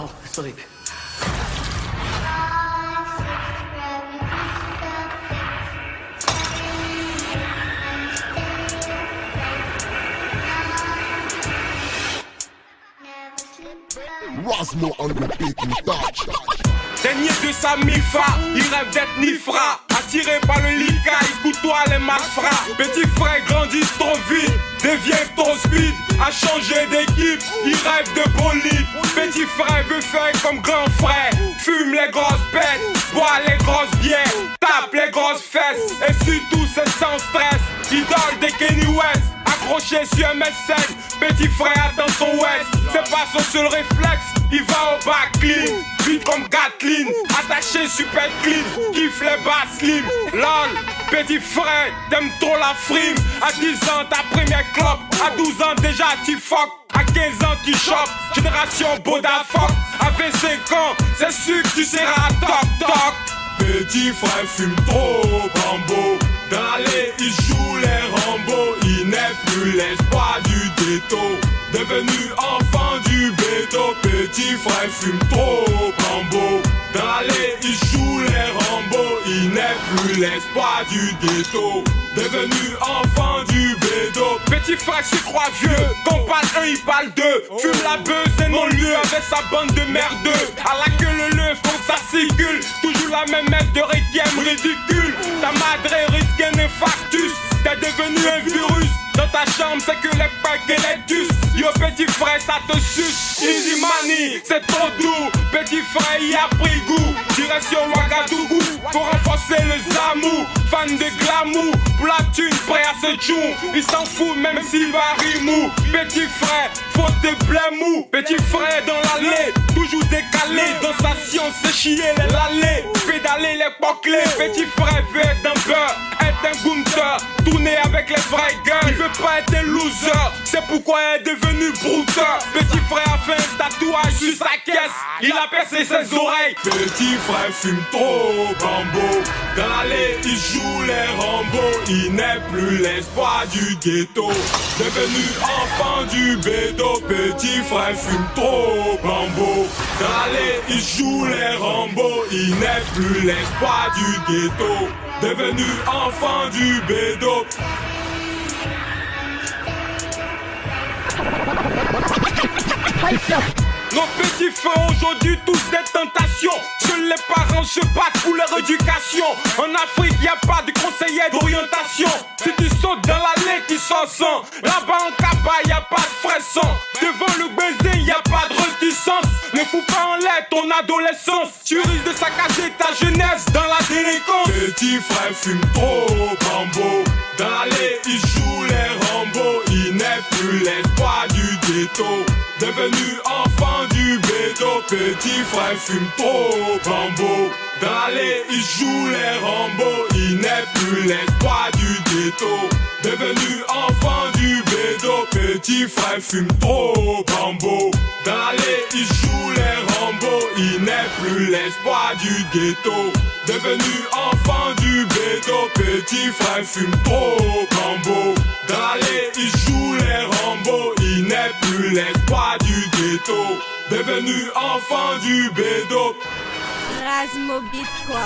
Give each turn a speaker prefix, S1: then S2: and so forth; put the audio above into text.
S1: fall asleep.
S2: Rosmo on the beat and touch.
S3: Dernier de sa mi-fa, il rêve d'être Nifra. Attiré par le Lika, il côtoie les malfrats. Petit frère grandit trop vite, devient trop speed. A changé d'équipe, il rêve de bolide. Petit frère veut faire comme grand frère. Fume les grosses bêtes, boit les grosses bières, tape les grosses fesses. Et surtout c'est sans stress. Idole de Kenny West, accroché sur MSN. Petit frère attend son West, c'est pas son seul réflexe. Il va au bac clean, vite comme Gatlin. Attaché super clean, kiffe les bas slim. Lol, petit frère, t'aimes trop la frime. À 10 ans ta première clope, à 12 ans déjà tu fuck. À 15 ans tu chope, génération Bodafuck. À 25 ans, c'est sûr que tu seras toc toc. Petit frère fume trop bambo. Dans l'allée il joue les Rambo. Il n'est plus l'espoir du ghetto, devenu enfant du béto. Petit frère fume trop bambo. Dans l'allée il joue les Rambo. Il n'est plus l'espoir du ghetto, devenu enfant du bédo. Petit frère se croit vieux, qu'on parle un il parle deux. Fume la beuh et non-lieu avec sa bande de merdeux. À la queue le leu, faut que ça circule. Toujours la même messe de requiem ridicule. Ta madre risque un infarctus. T'es devenu un virus. Dans ta chambre c'est que les pecs et les tus. Yo petit frère ça te suce. Easy money, c'est trop doux. Petit frère y a pris goût. Direction Ouagadougou, pour renforcer le zamou. Fan de glamour, pour la thune prêt à se tchou. Il s'en fout même s'il va rimou. Petit frère, faut te blémou. Petit frère dans l'allée, toujours décalé. Dans sa science c'est chier les lallés. Pédaler les poclés. Petit frère veut être un beurre, être un gunter. Tourner avec les vrais gueules. Il veut pas être un loser, c'est pourquoi il est devenu brouteur. Petit frère a fait un tatouage sur sa caisse, il a percé ses oreilles. Petit frère fume trop bambo. Dans l'allée il joue les Rambo. Il n'est plus l'espoir du ghetto, devenu enfant du bédo. Petit frère fume trop bambo. Dans l'allée il joue les Rambo. Il n'est plus l'espoir du ghetto, devenu enfant du bédo. Nos petits frères aujourd'hui tous des tentations. Seuls les parents se battent pour leur éducation. En Afrique y a pas de conseiller d'orientation. Si tu sautes dans l'allée tu sors sans. Là-bas en Kaba y a pas de frais sang. Devant le baiser y a pas de réticence. Ne fous pas en l'air ton adolescence. Tu risques de saccager ta jeunesse dans la délinquance. Petit frère fume trop bambo. Dans l'allée il joue les Rambo. Il n'est plus l'espoir du ghetto, devenu enfant du bédo. Petit frère fume trop bambo. Dans l'allée il joue les Rambo. Il n'est plus l'espoir du ghetto, devenu enfant du bédo. Petit frère fume trop bambo. Dans l'allée il joue les Rambo. Il n'est plus l'espoir du ghetto, devenu enfant du bédo. Petit frère fume trop bambo. Dans l'allée il joue les Rambo. Il n'est plus l'espoir du ghetto, devenu enfant du bédo.
S4: Rasmo Beat quoi.